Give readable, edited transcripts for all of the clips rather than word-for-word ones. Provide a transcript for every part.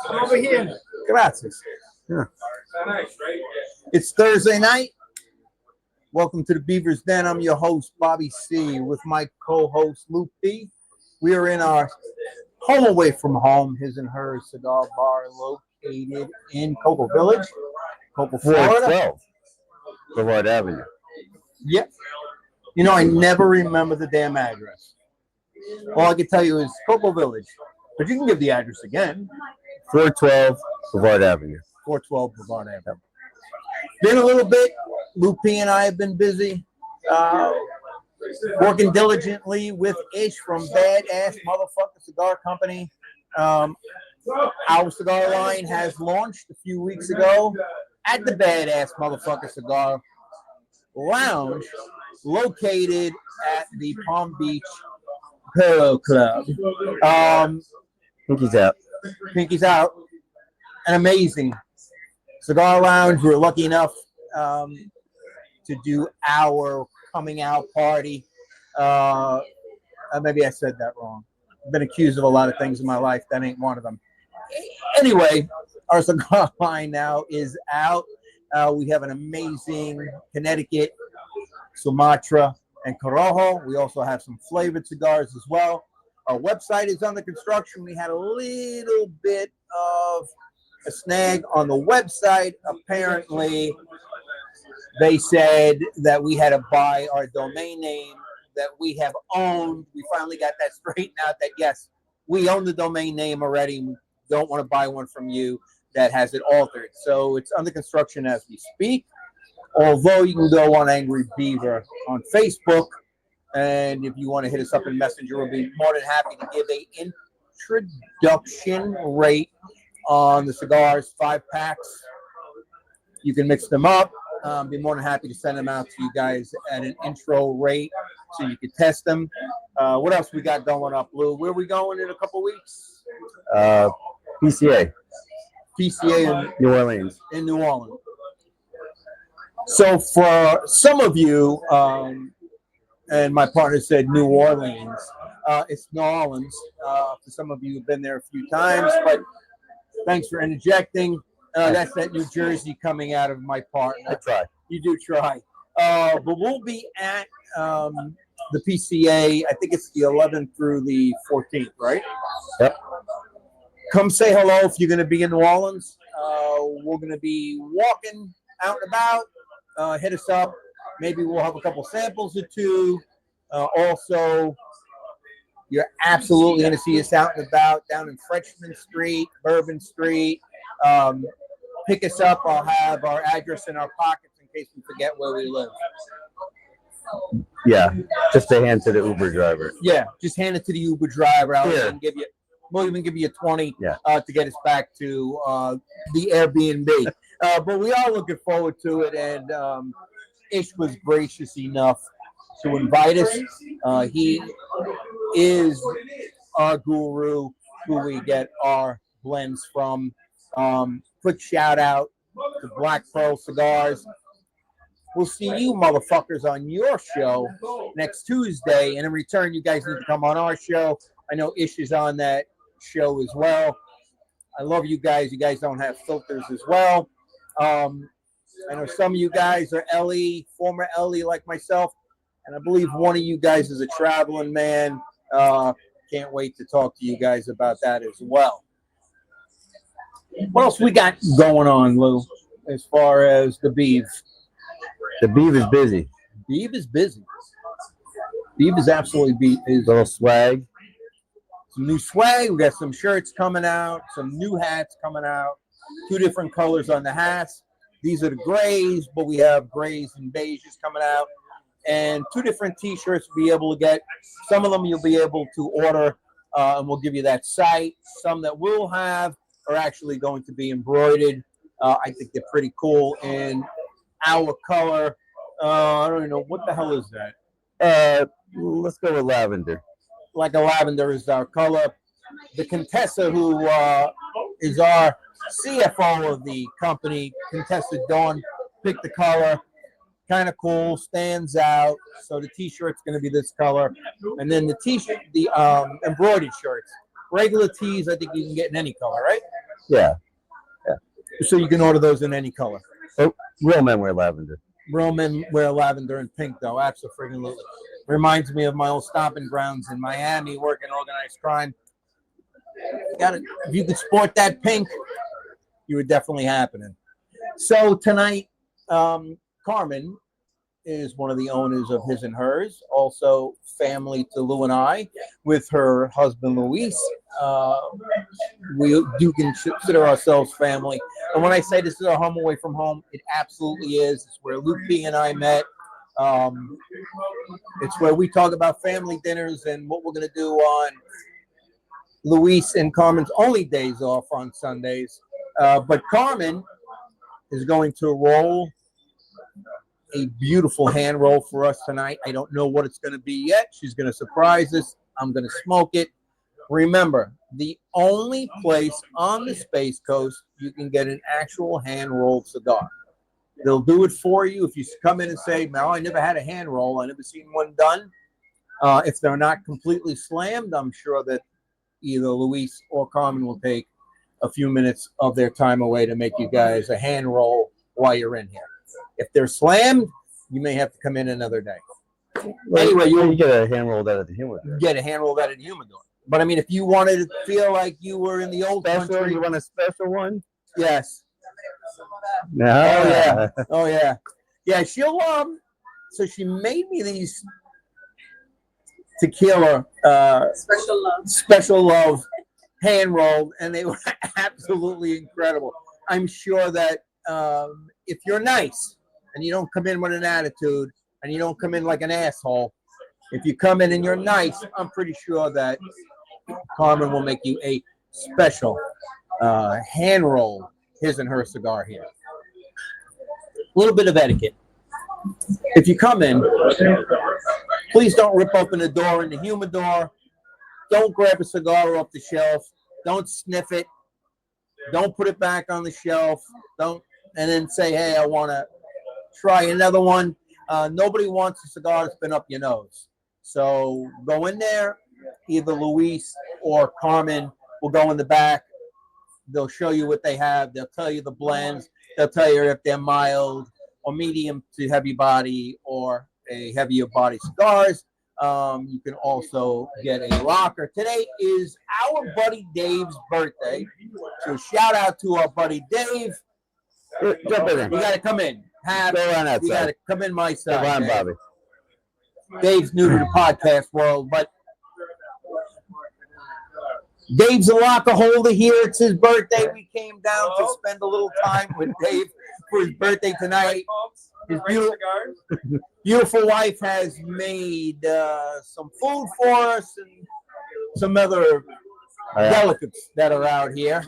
Over here. Gracias. Yeah. It's Thursday night. Welcome to the Beaver's Den. I'm your host, Bobby C, with my co-host, Luke P. We are in our home away from home, his and hers cigar bar, located in Cocoa Village, Cocoa, Florida. 412 Brevard Avenue. Yep. You know, I never remember the damn address. All I can tell you is Cocoa Village, but you can give the address again. 412 Brevard Avenue. 412 Brevard Avenue. Been a little bit. Luke P and I have been busy working diligently with Ish from Badass Motherfucker Cigar Company. Our cigar line has launched a few weeks ago at the Badass Motherfucker Cigar Lounge, located at the Palm Beach Pillow Club. Pinky's out. Pinky's out. An amazing cigar lounge. We were lucky enough to do our coming out party. Maybe I said that wrong. I've been accused of a lot of things in my life. That ain't one of them. Anyway, our cigar line now is out. We have an amazing Connecticut, Sumatra, and Corojo. We also have some flavored cigars as well. Our website is under construction. We had a little bit of a snag on the website. Apparently, they said that we had to buy our domain name that we have owned. We finally got that straightened out that, yes, we own the domain name already. We don't want to buy one from you that has it altered. So it's under construction as we speak. Although you can go on Angry Beaver on Facebook. And if you want to hit us up in Messenger, we'll be more than happy to give an introduction rate on the cigars, 5 packs. You can mix them up. Be more than happy to send them out to you guys at an intro rate so you can test them. What else we got going up, Lou? Where are we going in a couple weeks? PCA. PCA in New Orleans. In New Orleans. So for some of you, and my partner said New Orleans, it's New Orleans. For some of you who've been there a few times, but thanks for interjecting. That's that New Jersey coming out of my partner. I try. You do try. But we'll be at the PCA, I think it's the 11th through the 14th, right? Yep. Come say hello if you're going to be in New Orleans. We're going to be walking out and about. Hit us up. Maybe we'll have a couple samples or two. Also, you're absolutely going to see us out and about down in Frenchman Street, Bourbon Street. Pick us up. I'll have our address in our pockets in case we forget where we live. Yeah, just a hand to the Uber driver. Yeah, just hand it to the Uber driver. We'll even give you a 20 to get us back to the Airbnb. But we are looking forward to it, and Ish was gracious enough to invite us. He is our guru who we get our blends from. Quick shout out to Black Pearl Cigars. We'll see you motherfuckers on your show next Tuesday. And in return, you guys need to come on our show. I know Ish is on that show as well. I love you guys. You guys don't have filters as well. I know some of you guys are LE, former LE like myself. And I believe one of you guys is a traveling man. Can't wait to talk to you guys about that as well. What else we got going on, Lou, as far as the Beav? The Beav is busy. Beav is busy. Beav is absolutely is little swag. Some new swag. We got some shirts coming out, some new hats coming out. 2 different colors on the hats. These are the grays, but we have grays and beiges coming out. And 2 different T-shirts we'll be able to get. Some of them you'll be able to order, and we'll give you that site. Some that we'll have are actually going to be embroidered. I think they're pretty cool. And our color, I don't even know, what the hell is that? Let's go with lavender. Like a lavender is our color. The Contessa, who is our CFO of the company, Contessa Dawn, picked the color. Kind of cool, stands out. So the T-shirt's going to be this color. And then the T-shirt, the embroidered shirts. Regular tees, I think you can get in any color, right? Yeah. So you can order those in any color. Oh, real men wear lavender. Real men wear lavender and pink, though. Absolutely. Reminds me of my old stomping grounds in Miami, working organized crime. If you could sport that pink, you were definitely happening. So tonight, Carmen is one of the owners of His and Hers, also family to Lou and I, with her husband Luis. We do consider ourselves family. And when I say this is our home away from home, it absolutely is. It's where Luke P and I met. It's where we talk about family dinners and what we're going to do on Luis and Carmen's only days off on Sundays. But Carmen is going to roll a beautiful hand roll for us tonight. I don't know what it's going to be yet. She's going to surprise us. I'm going to smoke it. Remember, the only place on the Space Coast you can get an actual hand-rolled cigar. They'll do it for you. If you come in and say, no, I never had a hand roll, I never seen one done. If they're not completely slammed, I'm sure that either Luis or Carmen will take a few minutes of their time away to make you guys a hand roll while you're in here. If they're slammed, you may have to come in another day. Well, anyway, you get a hand rolled out of the humidor. Get a hand rolled out of the humidor. But I mean, if you wanted to feel like you were in the old country, you want a special one? Yes. No. Oh yeah. Oh yeah. Yeah. She'll So she made me these tequila special love hand rolled, and they were absolutely incredible. I'm sure that if you're nice and you don't come in with an attitude and you don't come in like an asshole, if you come in and you're nice, I'm pretty sure that Carmen will make you a special hand roll His and Her cigar here. A little bit of etiquette. If you come in, please don't rip open the door in the humidor. Don't grab a cigar off the shelf. Don't sniff it. Don't put it back on the shelf. And then say, hey, I want to try another one. Nobody wants a cigar that's been up your nose. So go in there. Either Luis or Carmen will go in the back. They'll show you what they have. They'll tell you the blends. They'll tell you if they're mild or medium to heavy body or a heavier body cigars. You can also get a rocker. Today is our buddy Dave's birthday. So shout out to our buddy Dave. Jump in. You got to come in. Go on outside. You got to come in my side. Come on, Bobby. Dave's new to the podcast world, but Dave's a locker holder here. It's his birthday. We came down to spend a little time with Dave for his birthday tonight. His beautiful wife has made some food for us and some other delicates that are out here.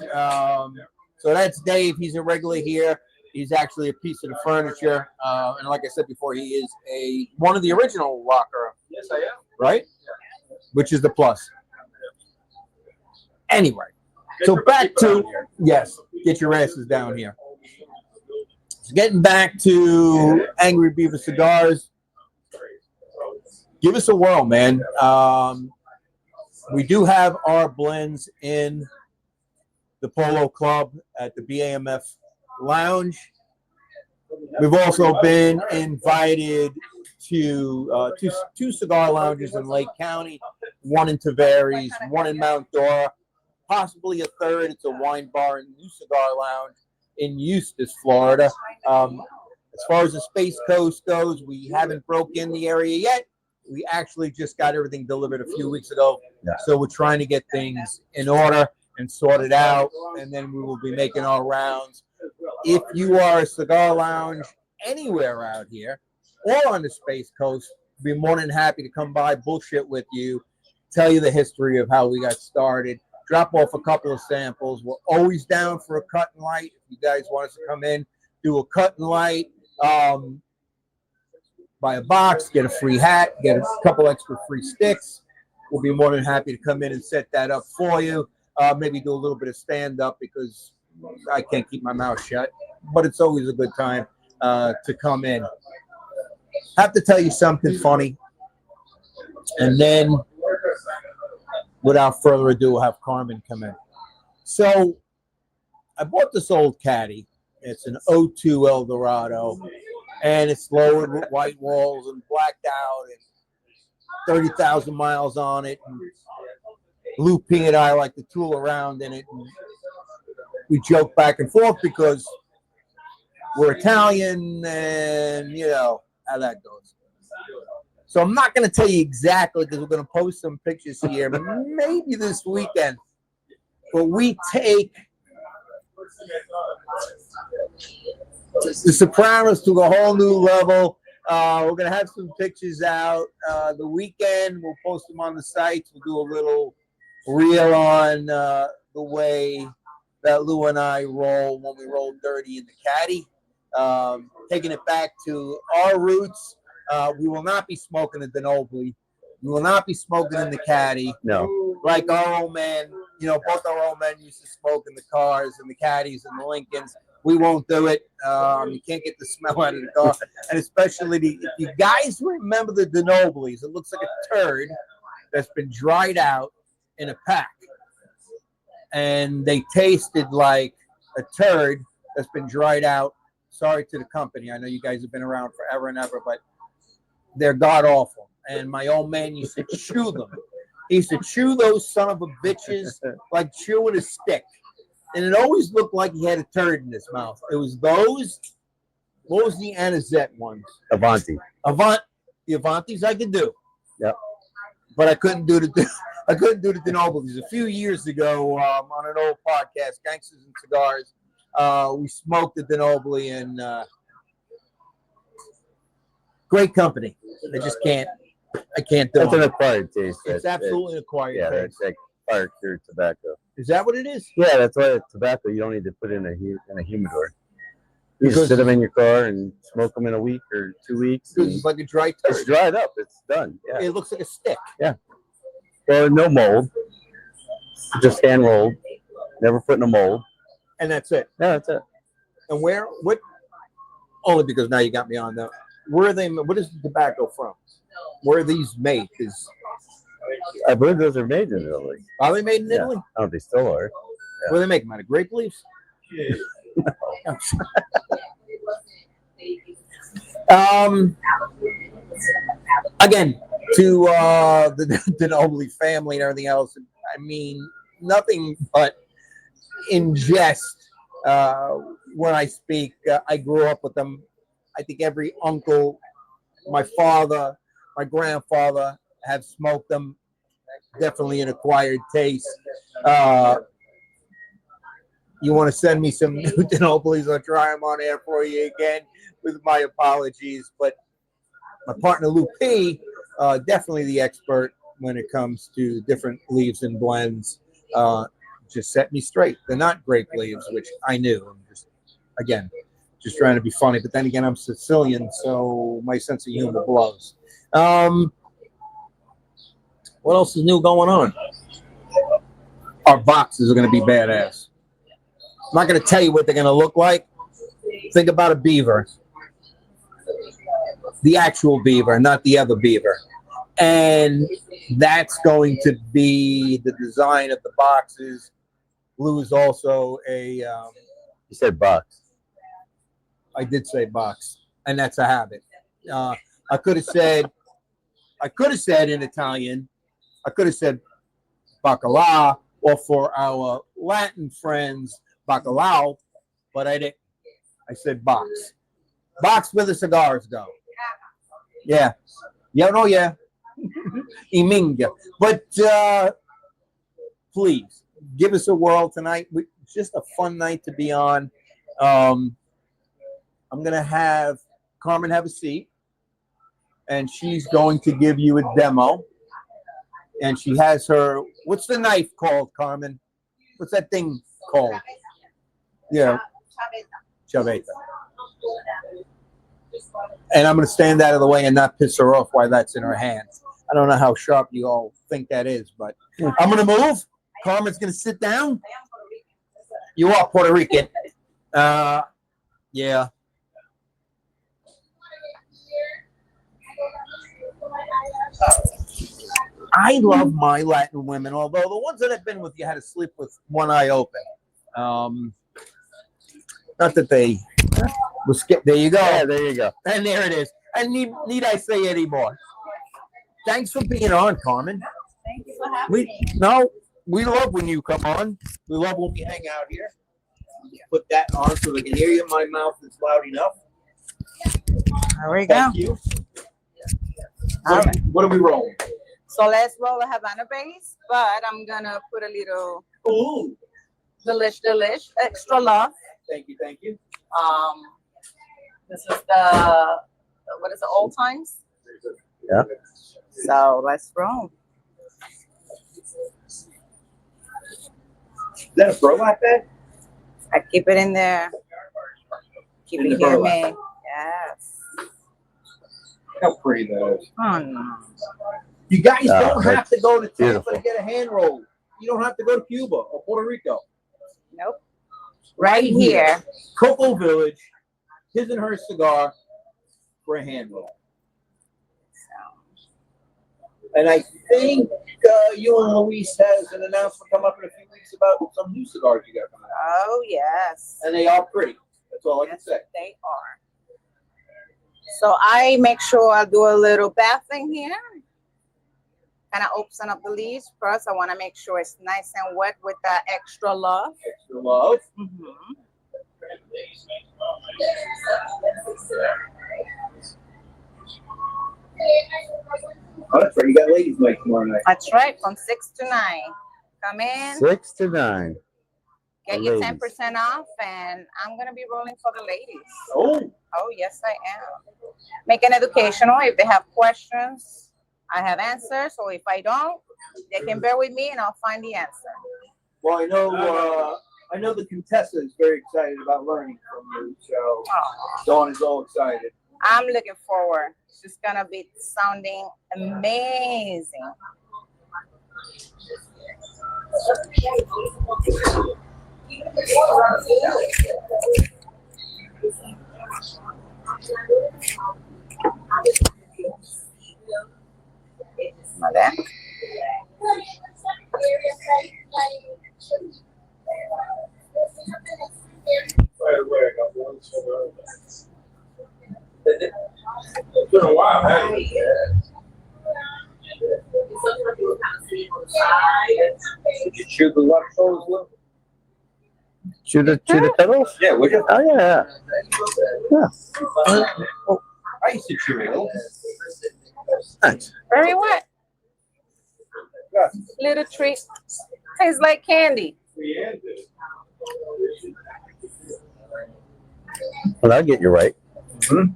So that's Dave. He's a regular here. He's actually a piece of the furniture. And like I said before, he is one of the original locker. Yes, I am. Right? Which is the plus. Anyway, so back to, yes, get your asses down here. So getting back to Angry Beaver Cigars, give us a whirl, man. We do have our blends in the Polo Club at the BAMF Lounge. We've also been invited to two cigar lounges in Lake County, one in Tavares, one in Mount Dora, possibly a third. It's a wine bar and new cigar lounge in Eustis, Florida. As far as the Space Coast goes, we haven't broke in the area yet. We actually just got everything delivered a few weeks ago. Yeah. So we're trying to get things in order and sorted out, and then we will be making our rounds. If you are a cigar lounge anywhere out here or on the Space Coast, we'd be more than happy to come by, bullshit with you, tell you the history of how we got started, drop off a couple of samples. We're always down for a cut and light. If you guys want us to come in, do a cut and light, buy a box, get a free hat, get a couple extra free sticks. We'll be more than happy to come in and set that up for you. Maybe do a little bit of stand-up because I can't keep my mouth shut. But it's always a good time to come in. I have to tell you something funny. And then, without further ado, we'll have Carmen come in. So, I bought this old caddy. It's an '02 Eldorado, and it's lowered with white walls and blacked out, and 30,000 miles on it. And Lou P and I like to tool around in it. And we joke back and forth because we're Italian, and you know how that goes. So I'm not going to tell you exactly because we're going to post some pictures here, maybe this weekend. But we take the Sopranos to a whole new level. We're going to have some pictures out. The weekend, we'll post them on the sites. We'll do a little reel on the way that Lou and I roll when we roll dirty in the caddy. Taking it back to our roots. We will not be smoking the Denobly. We will not be smoking in the caddy. No. Like our old man, you know, both our old men used to smoke in the cars and the caddies and the Lincolns. We won't do it. You can't get the smell out of the car. And especially if you guys remember the Denoblys, it looks like a turd that's been dried out in a pack. And they tasted like a turd that's been dried out. Sorry to the company. I know you guys have been around forever and ever, but they're god awful. And my old man used to chew them. He used to chew those son of a bitches like chewing a stick. And it always looked like he had a turd in his mouth. It was those. What was the Anisette ones? Avanti. The Avantis I could do. Yep. But I couldn't do the Denoblys. A few years ago, on an old podcast, Gangsters and Cigars, we smoked the Denobly, and great company. I just can't. I can't do it. That's an acquired taste. It's absolutely an acquired taste. Yeah, taste. that's acquired cured tobacco. Is that what it is? Yeah, that's why tobacco you don't need to put in a humidor. You just sit them in your car and smoke them in a week or 2 weeks. It's like a dry turd. It's dried up. It's done. Yeah. It looks like a stick. Yeah. Well, no mold. Just hand rolled. Never put in a mold. And that's it. Yeah, that's it. And what? Only because now you got me on that. Where are they? What is the tobacco from? Where are these made? I believe those are made in Italy. Are they made in Italy? Oh, they still are. Yeah. Where do they make them? Out of grape leaves? Again, to the Denobly family and everything else, I mean, nothing but in jest when I speak. I grew up with them. I think every uncle, my father, my grandfather have smoked them. Definitely an acquired taste. You want to send me some new Denoblys? I'll try them on air for you again with my apologies. But my partner Lou P, definitely the expert when it comes to different leaves and blends. Just set me straight. They're not grape leaves, which I knew. I'm just trying to be funny. But then again, I'm Sicilian, so my sense of humor blows. What else is new going on? Our boxes are going to be badass. I'm not going to tell you what they're going to look like. Think about a Beaver. The actual Beaver, not the other Beaver. And that's going to be the design of the boxes. Blue is also a... you said box. I did say box, and that's a habit. I could have said in Italian, I could have said bacala, or for our Latin friends, bacalao, but I didn't. I said box. Box where the cigars go. Yeah. Yeah, no, yeah. Iminga. But please, give us a whirl tonight. It's just a fun night to be on. I'm going to have Carmen have a seat, and she's going to give you a demo. And she has her, what's the knife called, Carmen? What's that thing called? Yeah. Chaveta. And I'm going to stand out of the way and not piss her off while that's in her hands. I don't know how sharp you all think that is, but I'm going to move. Carmen's going to sit down. You are Puerto Rican. Yeah. I love my Latin women, although the ones that I've been with, you had to sleep with one eye open. Not that they will skip. There you go. Yeah, there you go. And there it is. And need I say any more? Thanks for being on, Carmen. Thank you for having me. We love when you come on. We love when we hang out here. Put that on so they can hear you. My mouth is loud enough. There we go. Thank you. All right. What are we rolling? So let's roll a Havana base, but I'm gonna put a little Ooh. delish, extra love. Thank you. Thank you. This is the what is it? Old Times. Yeah. So let's roll. Is that a burlap bag? I keep it in there. Keep In it the here, burlap. man. Yes. How pretty that is. Oh no. You guys Oh, don't have to go to Tampa beautiful. to get a hand roll. You don't have to go to Cuba or Puerto Rico. Nope. Right here. Cocoa Village, his and her cigar for a hand roll. And I think you and Luis has an announcement come up in a few weeks about some new cigars you got coming out. Oh yes. And they are pretty. That's all I can Yes, say. they are. So I make sure I do a little bathing here. Kind of open up the leaves first. I want to make sure it's nice and wet with that extra love. Extra love. Mm-hmm. Oh, that's right. You got ladies' night tomorrow night. That's right, from 6 to 9. Come in, 6 to 9. get the your ladies. 10% off, and I'm gonna be rolling for the ladies. Oh, Oh yes, I am. Make it educational. If they have questions, I have answers. Or if I don't, they can bear with me, and I'll find the answer. well, I know the Contessa is very excited about learning from you. So Oh, Dawn is all excited. I'm looking forward. She's gonna be sounding amazing. Mother. It's been a while, hasn't it? Did you chew the left soles, Lou? Chew the petals? Yeah, would you? Oh yeah. Yeah. I used to chew it. Lou. Nice. Very wet. Yeah. Little treat. Tastes like candy. Well, I'll get you right. Mhm.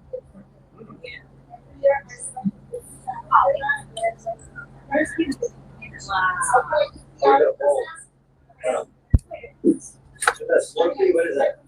What is that?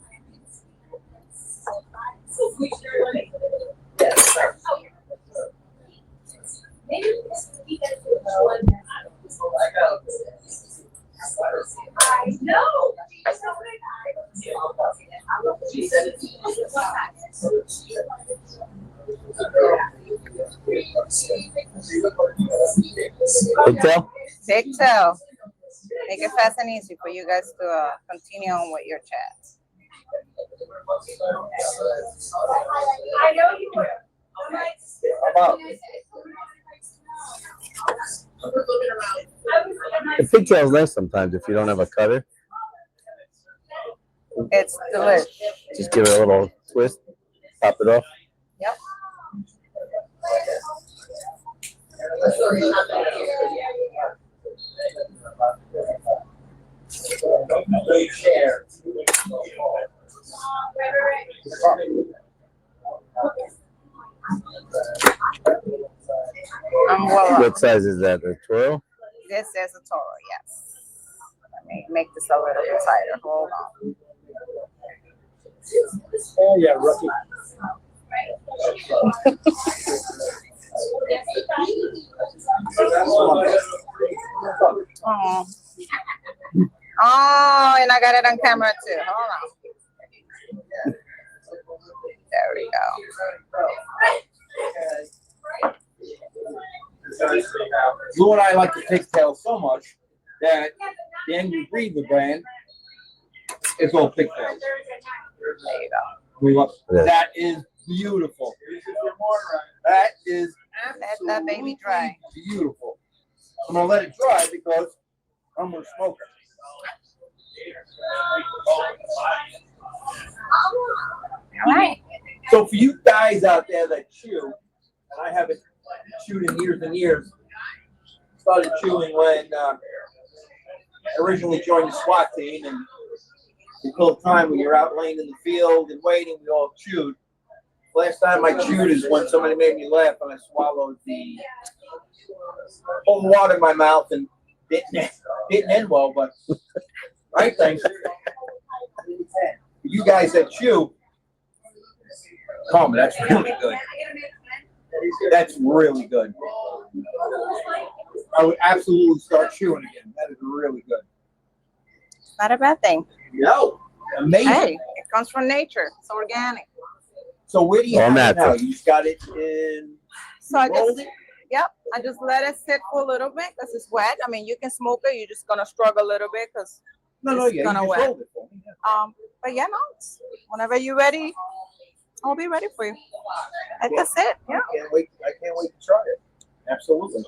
Pigtail? Pigtail. Make it fast and easy for you guys to continue on with your chats. I know you were. How about The pigtail's nice sometimes if you don't have a cutter. It's delicious. Just give it a little twist, pop it off. Yep. Voila. What size is that? A 12? This is a Toro, yes. Let me make this a little bit tighter. Hold on. oh yeah, rookie. Oh. Oh, and I got it on camera too. Hold on. There we go. Lou and I like the pigtail so much that the Angry Beaver brand is all pigtails. There you go. That is beautiful. That is Let that baby dry. beautiful. I'm gonna let it dry because I'm gonna smoke it. All right. So for you guys out there that chew, and I haven't chewed in years and years, started chewing when I originally joined the SWAT team, and until time when you're out laying in the field and waiting, we all chewed. Last time I chewed is when somebody made me laugh and I swallowed the whole water in my mouth and didn't end well, but right, thanks. You guys that chew, that's really good. That's really good. I would absolutely start chewing again. That is really good. Not a bad thing. No, amazing. Hey, it comes from nature. It's organic. So where do you All have it now? natural. You just got it in. So I rolled just, it? yep, I just let it sit for a little bit because it's wet. I mean, you can smoke it. You're just gonna struggle a little bit because No, it's yeah, gonna you just wet. rolled it for me. But yeah, no, whenever you're ready, I'll be ready for you. And that's it. Yeah. I can't wait to try it. Absolutely.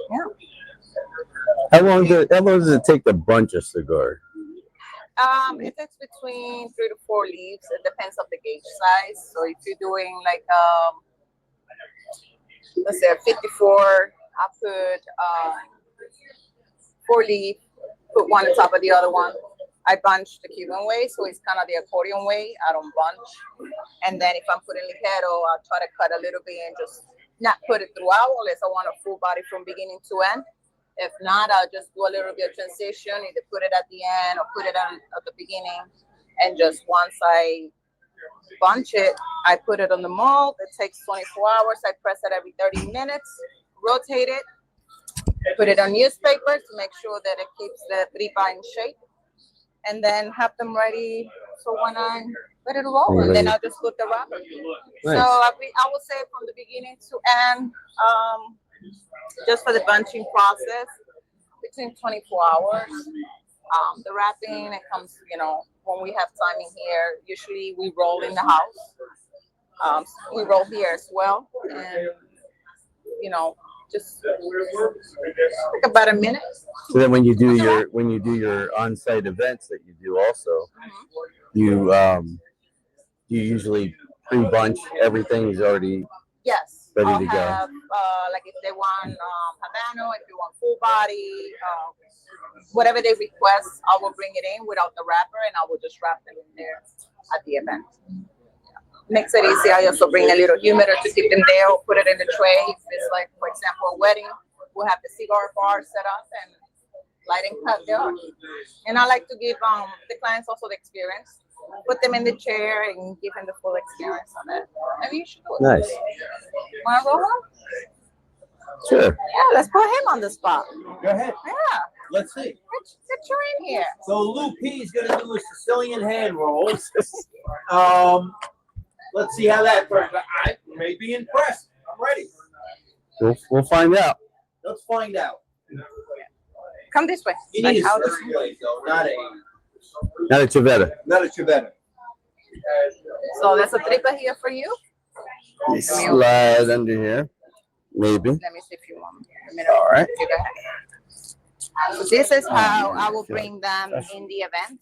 How long does it take to bunch a cigar? It takes between 3 to 4 leaves. It depends on the gauge size. So if you're doing like let's say a 54, I put 4 leaf, put one on top of the other one. I bunch the Cuban way, so it's kind of the accordion way. I don't bunch. And then if I'm putting ligero, I'll try to cut a little bit and just not put it throughout unless I want a full body from beginning to end. If not, I'll just do a little bit of transition, either put it at the end or put it at the beginning. And just once I bunch it, I put it on the mold. It takes 24 hours. I press it every 30 minutes, rotate it, put it on newspaper to make sure that it keeps the tripa in shape. And then have them ready so when I'm ready to roll, and then I'll just put the wrapper. Nice. So I would say from the beginning to end, just for the bunching process, between 24 hours. The wrapping, it comes, when we have time in here, usually we roll in the house. We roll here as well. And, just like about a minute. So then when you do your on-site events that you do also, you usually pre-bunch everything is already Yes. ready I'll to go. have, like if they want Habano, if you want full body, whatever they request, I will bring it in without the wrapper and I will just wrap them in there at the event. Makes it easy. I also bring a little humidor to keep them there or put it in the tray. If it's like, for example, a wedding, we'll have the cigar bar set up and light and cut there. And I like to give the clients also the experience. Put them in the chair and give them the full experience on it. Maybe you should do it. Nice. Want to roll one? Sure. Yeah, let's put him on the spot. Go ahead. Yeah, Let's see. get you in here. So Lou P is going to do a Sicilian hand rolls. Let's see how that turns out. I may be impressed. I'm ready. We'll find out. Let's find out. Come this way. You Like need a how certain place, though, not a Chivetta. So there's a tripa here for you. You slide under here, maybe. Let me see if you want a minute. All right. You go ahead. So this is how I will bring them in the event.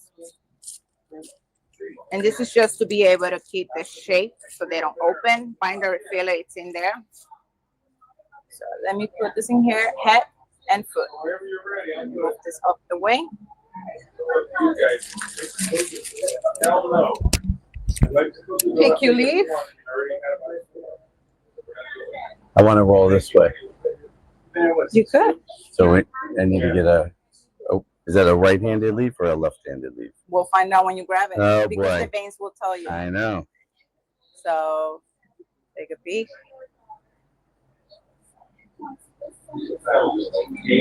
And this is just to be able to keep the shape so they don't open. Binder refiller, it's in there. So let me put this in here, head and foot. Move this up the way. Pick your leaf. I want to roll this way. You could. So I need to get is that a right-handed leaf or a left-handed leaf? We'll find out when you grab it. Oh, because boy. the veins will tell you. I know. So take a peek.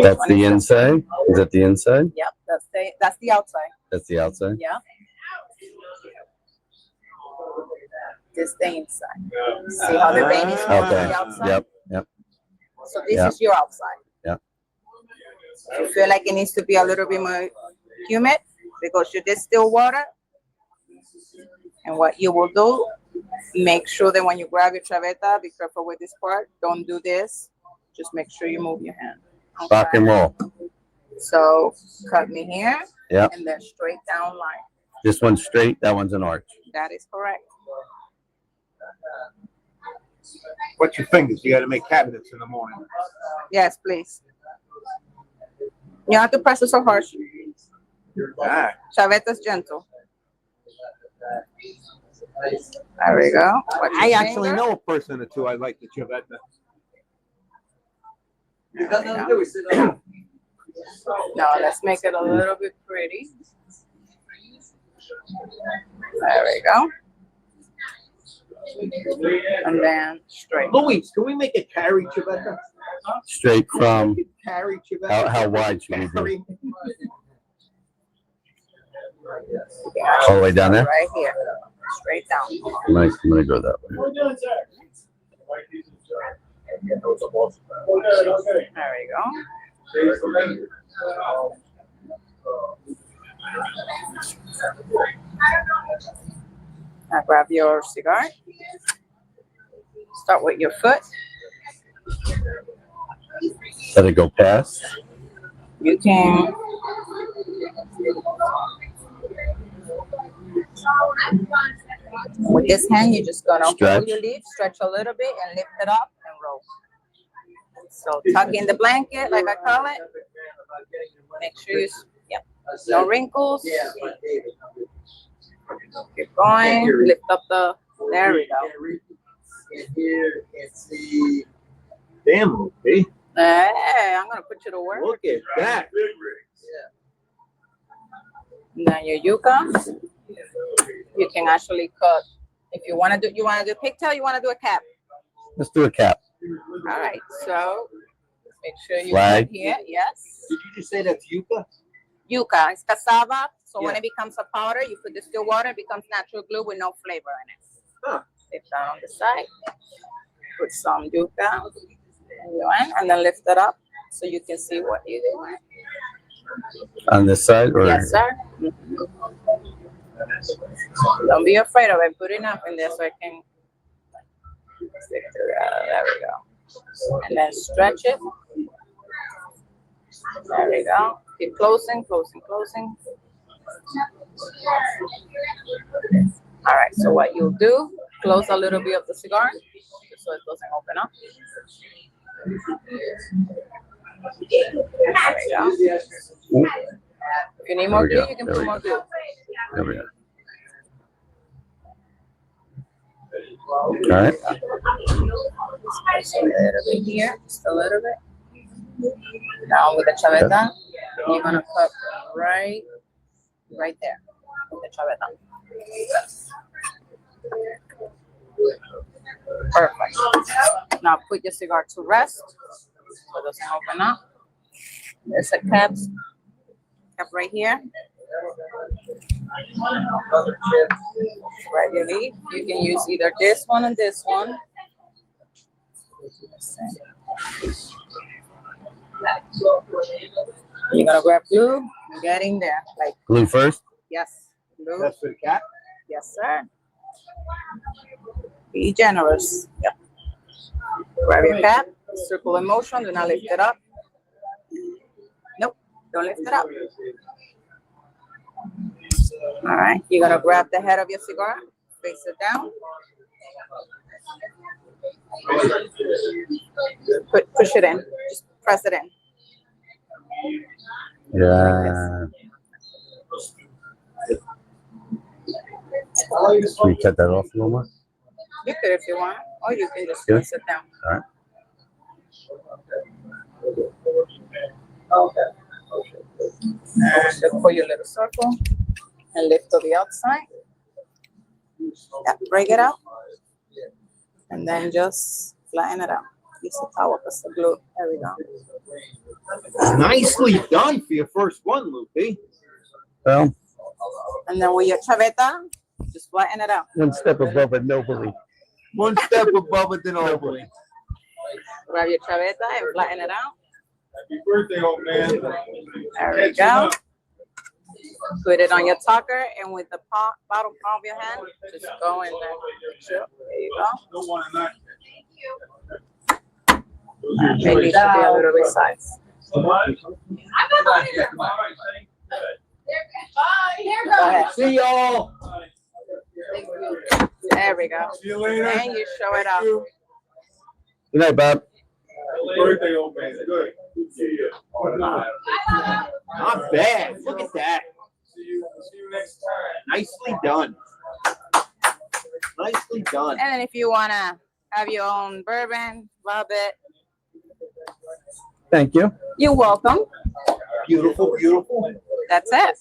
That's the inside? Is that the inside? Yep, that's the outside. That's the outside? Yeah. This the inside. See how the vein is on Okay. the outside? Yep. So this is your outside. Yep. If you feel like it needs to be a little bit more humid because you did still water, And what you will do, make sure that when you grab your chaveta, be careful with this part. Don't do this. Just make sure you move your hand. Okay? Rock and roll. So cut me here. Yeah. And then straight down line. This one's straight. That one's an arch. That is correct. What's your fingers? You got to make cabinets in the morning. Yes, please. You have to press it so hard. Ah, Chaveta's gentle. There we go. Watch I your actually finger. know a person or two I like the Chaveta. Now let's make it a little bit pretty. There we go. And then straight. Luis, can we make a carry Chaveta? Straight from Carry Chaveta. how wide should we do? Carry. All the way down there? Right here. Straight down. I'm gonna go that way. There we go. Now grab your cigar. Start with your foot. Let it go past. You can with this hand, you're just gonna Stretch. hold your leaf, stretch a little bit, and lift it up and roll. So tuck in the blanket, like I call it. Make sure you, yep, no wrinkles. Keep going. Lift up the. There we go. Here and see. Damn, Lupe. Hey, I'm gonna put you to work. Look at that. Now your yuca, you can actually cut. If you want to do, pigtail, you want to do a cap. Let's do a cap. All right, so make sure you Flag. cut here. Yes. Did you just say that's yucca? Yuca, it's cassava. So when Yeah. it becomes a powder, you put distilled water, it becomes natural glue with no flavor in it. Huh. Lift that on the side. Put some yuca and then lift it up so you can see what you're doing. On this side, or Yes, sir. Don't be afraid of it. Put enough in there so I can stick to that. There we go. And then stretch it. There we go. Keep closing, closing, closing. All right, so what you'll do, close a little bit of the cigar just so it doesn't open up. There we go. If you need more glue, you can put more glue. there we go. All right. Just a little bit here, just a little bit. Now with the chaveta, you're gonna cut right there with the chaveta. Perfect. Now put your cigar to rest so it doesn't open up. There's a cap right here. Grab your leaf. You can use either this one and this one. You're gonna grab glue and get in there. Like, Glue first. yes, glue. That's for the cap? Yes, sir. Be generous. Yep. Grab your cap, circle in motion, do not lift it up. Nope, don't lift it up. All right, you're gonna grab the head of your cigar, face it down. Push it in, just press it in. Yeah. Can we cut that off a little more? You could if you want, or you can just Yeah. press it down. All right. And look for your little circle and lift to the outside. Yeah, break it out. And then just flatten it out. Use the towel as the glue. There we go. Nicely done for your first one, Lupe. Well, And then with your chaveta, just flatten it out. one step above it nobly. One step above it than over. Grab your chaveta and flatten it out. Happy birthday, old man. There we go. Put it on your tucker, and with the bottom palm of your hand, just go in there. There you go. Maybe it should be a little bit size. Go ahead. See y'all. There we go. See you later. And you show it up. Good night, Bob. Birthday, old man. Good. Good to see you. Not bad. Look at that. See you next time. Nicely done. Nicely done. And then if you wanna have your own bourbon, love it. Thank you. You're welcome. Beautiful, beautiful. That's it.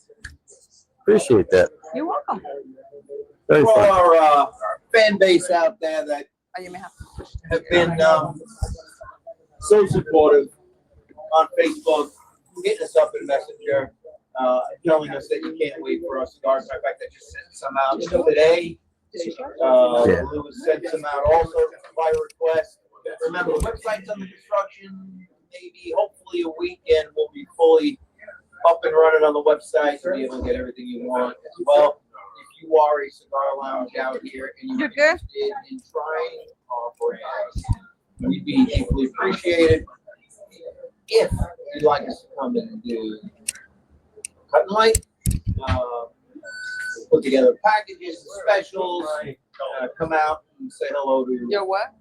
Appreciate that. You're welcome. Very For fun. our fan base out there that Oh, you may have to push. have been so supportive on Facebook, hitting us up in Messenger, telling us that you can't wait for our cigars. In fact, I just sent some out today. Yeah. Lewis sent some out also by request. Remember, the website's under construction. Maybe, hopefully, a weekend we'll be fully up and running on the website to be able to get everything you want as well. If you are a cigar lounge out here and you're You're good? interested in trying our brands, we'd be deeply appreciated if you'd like us to come in and do cut and light, put together packages, specials, come out and say hello to Your what?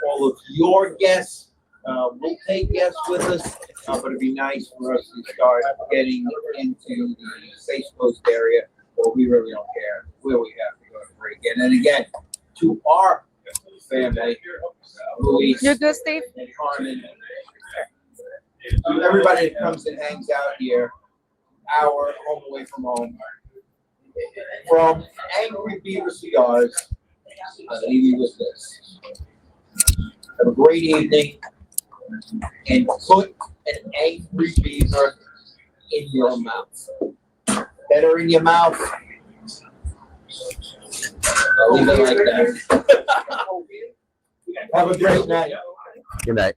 all of your guests. We'll take guests with us, but it'd be nice for us to start getting into the Safe Coast area, but we really don't care where we have to go to break in. And again, to our family, Luis You're good, Steve? and Carmen, to everybody that comes and hangs out here, our home away from home, from Angry Beaver Cigars, I leave you with this. Have a great evening, and put an Angry Beaver in your mouth. Better in your mouth. I'll leave it like that. Have a great night. Good night.